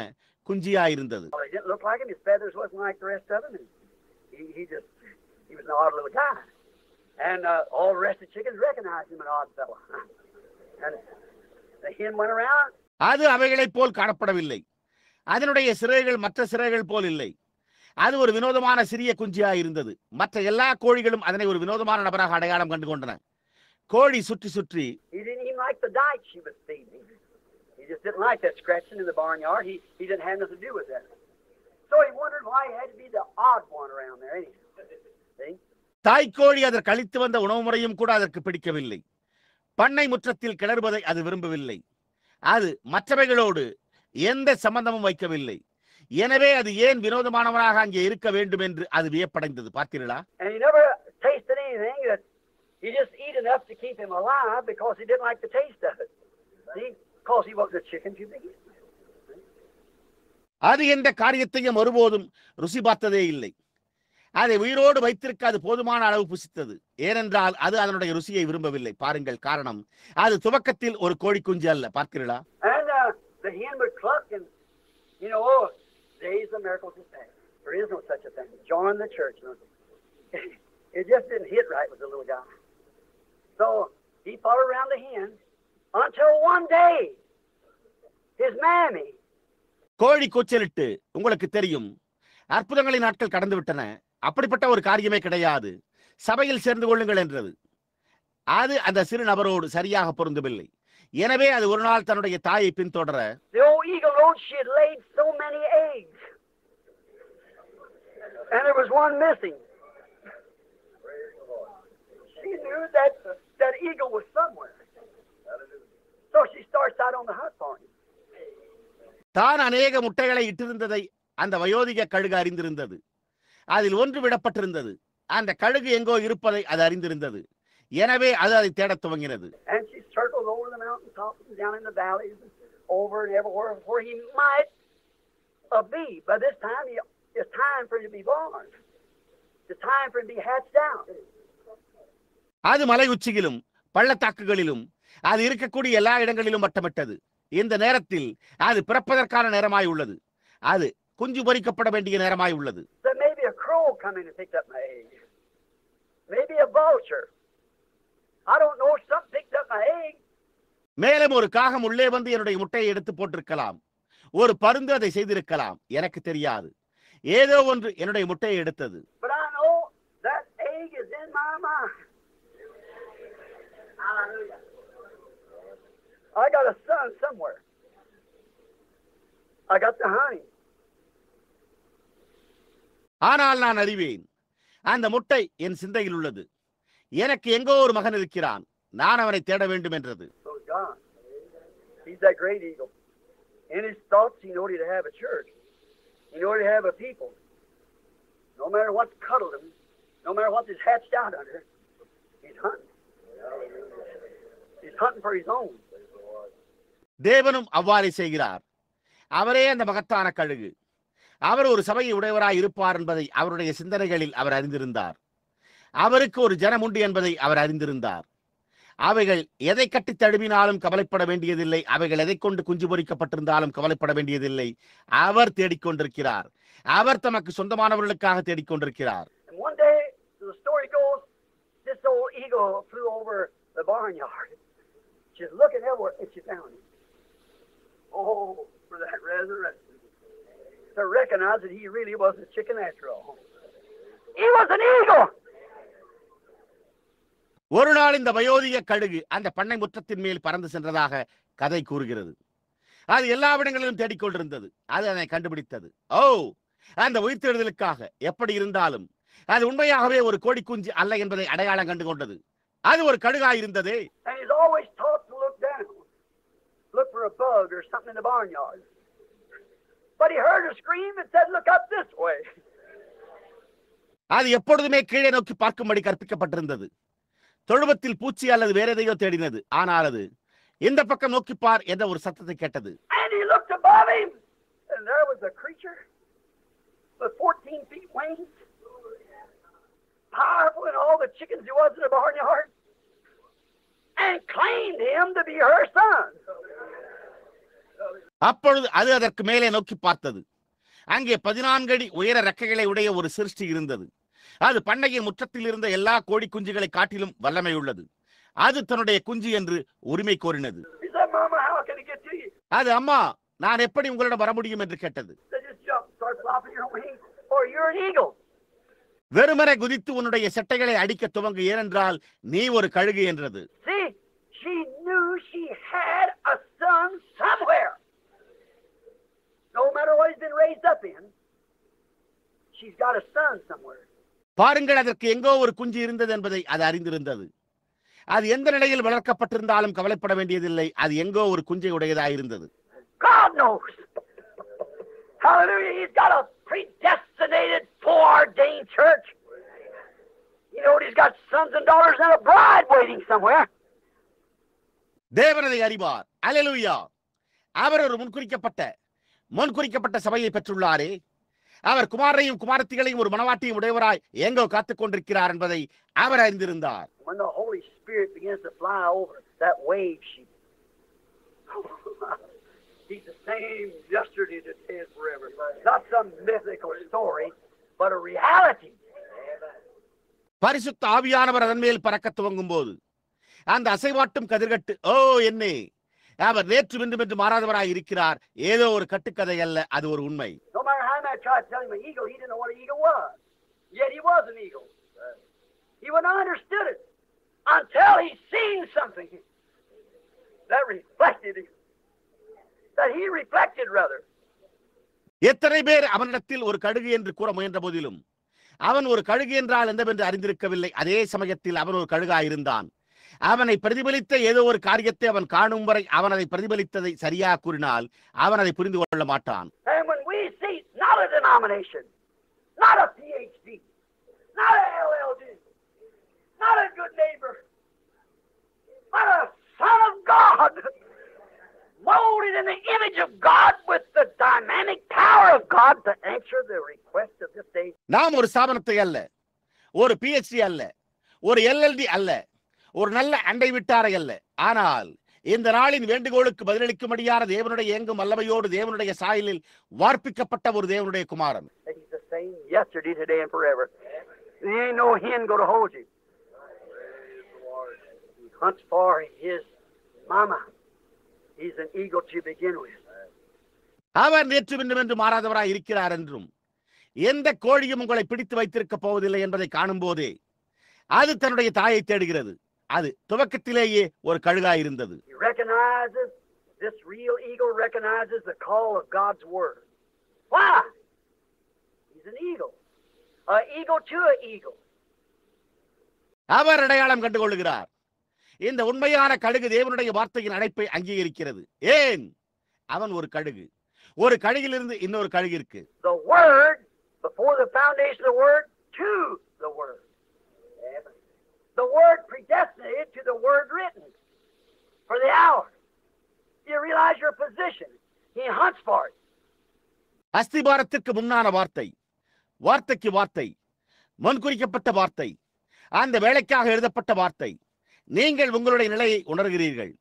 குஞ்சியா இருந்தது. Well, he didn't look like him. His feathers wasn't like the rest of them. And he was an odd little guy. And all the rest of the chickens recognized him, an odd fella. And the hen went around. அது அவைகளைப் போல் காணப்படவில்லை. அதனுடைய சிறைகள் மற்ற சிறைகள் போல் இல்லை. அது ஒரு வினோதமான சிறிய குஞ்சியா இருந்தது. மற்ற எல்லா கோழிகளும் அதனை ஒரு வினோதமான நபராக அடையாளம் கண்டு கொண்டன. கோழி சுற்றி சுற்றி, he didn't even like the diet she was feeding. He just didn't like that scratching in the barnyard. He didn't have nothing to do with that. So he wondered why he had to be the odd one around there. See? தாய்க்கோழி அதற்கு அளித்து வந்த உணவு முறையும் கூட அதற்கு பிடிக்கவில்லை. பண்ணை முற்றத்தில் கிளறுவதை அது விரும்பவில்லை. அது மற்றவைகளோடு எந்த சம்பந்தமும் வைக்கவில்லை. எனவே அது ஏன் வினோதமானவனாக அங்கே இருக்க வேண்டும் என்று அது வியப்படைந்தது. பார்த்தீர்களா? And he never tasted anything that He just eat enough to keep him alive because he didn't like the taste of it. See? Because he wasn't a chicken to begin with. அது எந்த காரியத்தையும் ஒருபோதும் ருசி பார்த்ததே இல்லை. அதை உயிரோடு வைத்திருக்க அது போதுமான அளவு புசித்தது. ஏனென்றால் அது அதனுடைய ருசியை விரும்பவில்லை. பாருங்கள், காரணம் அது துவக்கத்தில் ஒரு கோழி குஞ்சு அல்ல. பார்க்கிறீர்களா? And the hen would cluck and, you know, days of miracles is past. There is no such a thing. Join the church. It just didn't hit right with the little guy. So he followed around the hen until one day his mammy. கோழி கூச்சலிட்டு, உங்களுக்கு தெரியும், அற்புதங்களின் நாட்கள் கடந்து விட்டன, அப்படிப்பட்ட ஒரு காரியமே கிடையாது, சபையில் சேர்ந்து கொள்ளுங்கள் என்றது. அது அந்த சிறு நபரோடு சரியாக பொருந்தவில்லை. எனவே அது ஒரு நாள் தன்னுடைய தாயை பின்தொடர, The old eagle road, she had laid so many eggs, and there was one missing. She knew that eagle was somewhere, so she starts out on the hunt for him. தான் அநேக முட்டைகளை இட்டிருந்ததை அந்த வயோதிக கழுகு அறிந்திருந்தது. அதில் ஒன்று விடப்பட்டிருந்தது. அந்த கழுகு எங்கோ இருப்பதை அது அறிந்திருந்தது. எனவே அது அதை தேடத் துவங்கினது. And she circled over the mountaintops and down in the valleys and over and everywhere where he might be. By this time, it's time for him to be born. It's time for him to be hatched out. அது மலை உச்சியிலும் பள்ளத்தாக்குகளிலும் அது இருக்கக்கூடிய எல்லா இடங்களிலும் வட்டமிட்டது. இந்த நேரத்தில் அது பிறப்பதற்கான நேரமாய் உள்ளது. அது குஞ்சு பொரிக்கப்பட வேண்டிய நேரமாய் உள்ளது. So maybe a crow come in and picked up my egg. Maybe a vulture. I don't know, something picked up my egg. மேலும் ஒரு காகம் உள்ளே வந்து என்னுடைய முட்டையை எடுத்து போட்டிருக்கலாம். ஒரு பருந்து அதை செய்திருக்கலாம். எனக்கு தெரியாது. ஏதோ ஒன்று என்னுடைய முட்டையை எடுத்தது. But I know that egg is in my mind. Hallelujah. I got a son somewhere. I got the honey. ஆனால் நான் அறிவேன், அந்த முட்டை என் சிந்தையில் உள்ளது. எனக்கு எங்கோ ஒரு மகன் இருக்கிறான், நான் அவனை தேட வேண்டும் என்றது. So is God. He's that great eagle. In his thoughts, he knew he'd have a church. He knew he'd have a people. No matter what's cuddled him, no matter what is hatched out under, he's hunting. He's hunting for his own. தேவனும் அவ்வாறே செய்கிறார். அவரே அந்த மகத்தான கழுகு. அவர் ஒரு சபையை உடையவராய் இருப்பார் என்பதை அவருடைய சிந்தனைகளில் அவர் அறிந்திருந்தார். அவருக்கு ஒரு ஜனம் உண்டு என்பதை அவர் அறிந்திருந்தார். அவைகள் எதை கட்டி தழுவினாலும் கவலைப்பட வேண்டியதில்லை. அவைகள் எதை கொண்டு குஞ்சு பொரிக்கப்பட்டிருந்தாலும் கவலைப்பட வேண்டியதில்லை. அவர் தேடிக்கொண்டிருக்கிறார். அவர் தமக்கு சொந்தமானவர்களுக்காக தேடிக்கொண்டிருக்கிறார். One day, the story goes, this old eagle flew over the barnyard. She's looking everywhere and she found him. Oh, for that resurrection. To recognize that he really wasn't a chicken after all. He was an eagle. ஒரு நாள் இந்த வயோதிக கழுகு அந்த பண்ணை முற்றத்தின் மேல் பறந்து சென்றதாக கதை கூறுகிறது. அது எல்லா இடங்களிலும் தேடிக்கொண்டிருந்தது. அது அதை கண்டுபிடித்தது. அந்த உயிர்த்தெழுதலுக்காக எப்படி இருந்தாலும் அது உண்மையாகவே ஒரு கோடி குஞ்சு அல்ல என்பதை அடையாளம் கண்டு கொண்டது. அது ஒரு கழுகாய் இருந்ததே. And he's always taught to look down, look for a bug or something in the barnyard. But he heard her scream and said, "Look up this way." அது எப்பொழுதுமே கீழே நோக்கி பார்க்கும்படி கற்பிக்கப்பட்டிருந்தது. தொழுவத்தில் பூச்சி அல்லது வேற எதையோ தேடினது. ஆனால் அது இந்த பக்கம் நோக்கி பார் என்ற ஒரு சத்தத்தை கேட்டது. And he looked above him, and there was a creature with 14 feet wings, powerful in all the chickens there was in the barnyard, and claimed him to be her son. அப்பொழுது அது அதற்கு மேலே நோக்கி பார்த்தது. அங்கே 14 அடி உயர ரெக்கைகளை உடைய ஒரு சிருஷ்டி இருந்தது. அது பண்ணையின் முற்றத்தில் இருந்த எல்லா கோடி குஞ்சுகளை காட்டிலும் வல்லமை உள்ளது. அது தன்னுடைய குஞ்சு என்று உரிமை கோரினது. அது, அம்மா, நான் எப்படி உங்களிடம் வர முடியும் என்று கேட்டது. வெறுமனே குதித்து உன்னுடைய செட்டைகளை அடிக்க துவங்கு, ஏனென்றால் நீ ஒரு கழுகு என்றது. She knew she had a son somewhere. No matter what he's been raised up in, she's got a son somewhere. பாருங்கள், அதற்கு எங்கோ ஒரு குஞ்சு இருந்தது என்பதை அது அறிந்திருந்தது. அது எந்த நிலையில் வளர்க்கப்பட்டிருந்தாலும் கவலைப்பட வேண்டியதில்லை. அது எங்கோ ஒரு குஞ்சை உடையதாக இருந்தது. God knows. Hallelujah. He's got a predestinated, foreordained church. You know, he's got sons and daughters and a bride waiting somewhere. தேவன் அதை அறிவார். அல்லேலூயா. அவர் ஒரு முன்குறிக்கப்பட்ட சபையை பெற்றுள்ளாரே. அவர் குமாரையும் குமாரத்திகளையும் ஒரு மனவாட்டியும் உடையவராய் எங்கோ காத்துக் கொண்டிருக்கிறார் என்பதை அவர் அறிந்திருந்தார். When the Holy Spirit begins to fly over that wave sheet, he's the same yesterday, today, and forever. Not some mythical story, but a reality. பரிசுத்த ஆவியானவர் அதன் மேல் பறக்க துவங்கும் போது அந்த அசைவாட்டும் கதிர்கட்டு, ஓ என்னே, அவர் நேற்று என்று மாறாதவராய் இருக்கிறார். ஏதோ ஒரு கட்டுக்கதை அல்ல, அது ஒரு உண்மை. No matter how much I tried to tell him an eagle, he didn't know what an eagle was. Yet he was an eagle. He would not understood it until he seen something that reflected him. That he reflected rather. எத்தனை பேர் அவனிடத்தில் ஒரு கழுகு என்று கூற முயன்ற போதிலும் அவன் ஒரு கழுகு என்றால் என்னவென்று அறிந்திருக்கவில்லை. அதே சமயத்தில் அவன் ஒரு கழுகாயிருந்தான். அவனை பிரதிபலித்த ஏதோ ஒரு காரியத்தை அவன் காணும் வரை அவன் அதை பிரதிபலித்ததை சரியாக கூறினால் அவன் அதை புரிந்து கொள்ள மாட்டான். And when we see not a denomination, not a PhD, not a LLD, not a good neighbor, but a Son of God, molded in the image of God with the dynamic power of God to answer the request of this day. நாம் ஒரு ஸ்தாபனத்தை அல்ல, ஒரு PhD அல்ல, ஒரு LLD அல்ல, ஒரு நல்ல அண்டை விட்டாரை அல்ல, ஆனால் இந்த நாளின் வேண்டுகோளுக்கு பதிலளிக்கும்படியான தேவனுடைய எங்கும் வல்லமையோடு தேவனுடைய சாயலில் வார்ப்பிக்கப்பட்ட ஒரு தேவனுடைய குமாரன். He's the same yesterday, today, and forever. There ain't no hen going to hold you. He hunts for his mama. He's an eagle to begin with. அவர் நேற்று என்று மாறாதவராய் இருக்கிறார் என்றும் எந்த கோழியும் உங்களை பிடித்து வைத்திருக்க போவதில்லை என்பதை காணும் போதே அது தன்னுடைய தாயை தேடுகிறது. அது துவக்கத்திலேயே ஒரு கழுகாய் இருந்தது. He recognizes, this real eagle recognizes the call of God's word. Why? He's an eagle. An eagle to an eagle. அவர் அடையாளம் கண்டுகொள்கிறார். இந்த உண்மையான கழுகு தேவனுடைய வார்த்தையின் அழைப்பை அங்கீகரிக்கிறது. ஏன்? அவன் ஒரு கழுகு. ஒரு கழுகிலிருந்து இன்னொரு கழுகிற்கு. The word, before the foundation of the word, to the word. The word predestinated to the word written for the hour. You realize your position. He hunts for it. அஸ்திபாரத்திற்கு முன்னான வார்த்தை, வார்த்தைக்கு வார்த்தை, முன்குறிக்கப்பட்ட வார்த்தை, அந்த வேலைக்காக எழுதப்பட்ட வார்த்தை. நீங்கள் உங்களுடைய நிலையை உணர்கிறீர்கள்.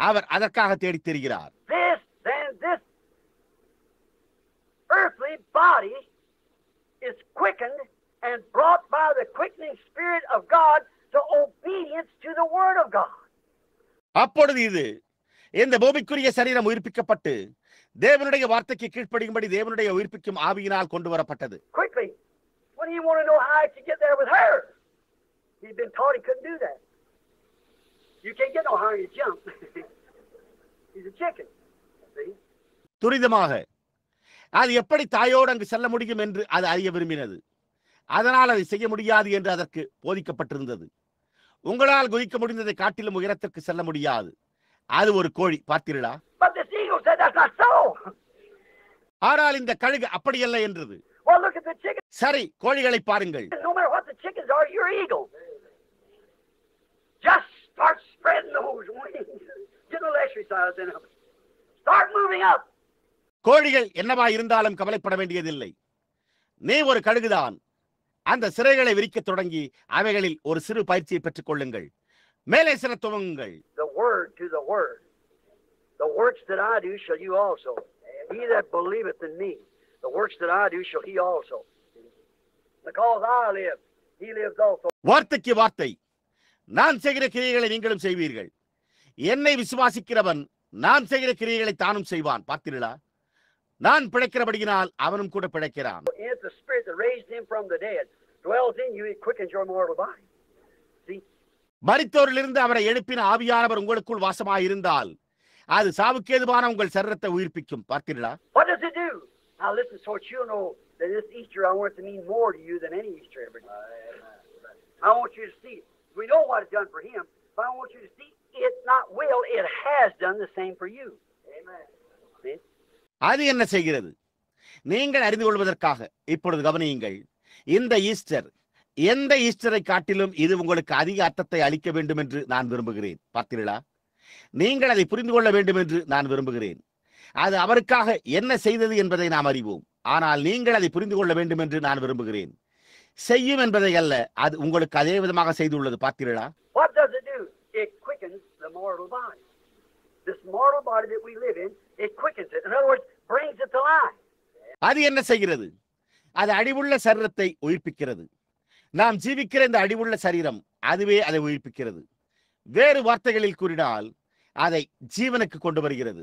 அவர் அதற்காக தேடி தெரிகிறார். This earthly body is quickened and brought by the quickening spirit of God to obedience to the word of God. அப்பொழுது இது இந்த பூமிக்குரிய சரீரம் உயிர்ப்பிக்கப்பட்டு தேவனுடைய வார்த்தைக்கு கீழ்ப்படியும்படி தேவனுடைய உயிர்ப்பிக்கும் ஆவியினால் கொண்டு வரப்பட்டது. Quickly, when you want to know how to get there with her, he'd been taught he couldn't do that. You can't get no higher, you jump. He's a chicken. See? துரிதமாக அது எப்படி தாயோடு அங்கு செல்ல முடியும் என்று அது அறிய விரும்பினது. அதனால் அதை செய்ய முடியாது என்று அதற்கு போதிக்கப்பட்டிருந்தது. உங்களால் குதிக்க முடிந்ததை காட்டிலும் உயரத்திற்கு செல்ல முடியாது. அது ஒரு கோழி, பார்த்தீர்களா? But this eagle said that's not so. ஆனால் இந்த கழுகு அப்படியல்ல என்றது. Well, look at the chicken. சரி, கோழிகளை பாருங்கள். No matter what the chickens are, you're eagle. Just start spreading those wings. Get a little exercise in them. Start moving up. கோழிகள் என்னவா இருந்தாலும் கவலைப்பட வேண்டியதில்லை. நீ ஒரு கழுகுதான். அந்த சிறைகளை விரிக்கத் தொடங்கி அவைகளில் ஒரு சிறு பயிற்சியை பெற்றுக் கொள்ளுங்கள். மேலே சில துவங்குங்கள். The word to the word. The works that I do shall you also. He that believeth in me, the works that I do shall he also. Because I live, he lives also. வார்த்தைக்கு வார்த்தை. நான் செய்கிற கிரியைகளை நீங்களும் செய்வீர்கள். என்னை விசுவாசிக்கிறவன் நான் செய்கிற கிரியைகளை தானும் செய்வான். பார்த்தீர்களா? நான் பிழைக்கிறபடியினால் அவனும் கூட பிழைக்கிறான். It's the spirit that raised him from the dead dwells in you, it quickens your mortal body. See? மரித்தோரிலிருந்து அவரை எழுப்பின ஆவியானவர் உங்களுக்குள் வாசமாயிருந்தால் அது சாவுக்கேதுவான உங்கள் சரீரத்தை உயிர்ப்பிக்கும். பார்த்தீர்களா? What does it do? Now listen, so that you'll know that this Easter I want it to mean more to you than any Easter ever did. I want you to see it. We know what it's done for him, but I want you to see it not will, it has done the same for you. Amen. See? அது என்ன செய்கிறது? நீங்கள் அறிந்து கொள்வதற்காக இப்பொழுது கவனியுங்கள். இந்த Easter எந்த ஈஸ்டரை காட்டிலும் இது உங்களுக்கு அதிக அர்த்தத்தை அளிக்க வேண்டும் என்று நான் விரும்புகிறேன். பார்த்தீர்களா? நீங்கள் அதை புரிந்து கொள்ள வேண்டும் என்று நான் விரும்புகிறேன். அது அவருக்காக என்ன செய்தது என்பதை நாம் அறிவோம். ஆனால் நீங்கள் அதை புரிந்து கொள்ள வேண்டும் என்று நான் விரும்புகிறேன். செய்யும் என்பதை அல்ல, அது உங்களுக்கு அதே விதமாக செய்துள்ளது. பார்த்தீர்களா? What does it do? It quickens the mortal body. This mortal body that we live in, it quickens it. In other words, brings it to life. அது என்ன செய்கிறது? அது அடிவுள்ள சரீரத்தை உயிர்ப்பிக்கிறது. நாம் ஜீவிக்கிற இந்த அடிவுள்ள சரீரம் அதுவே அதை உயிர்ப்பிக்கிறது. வேறு வார்த்தைகளில் கூறினால் அதை ஜீவனுக்கு கொண்டு வருகிறது.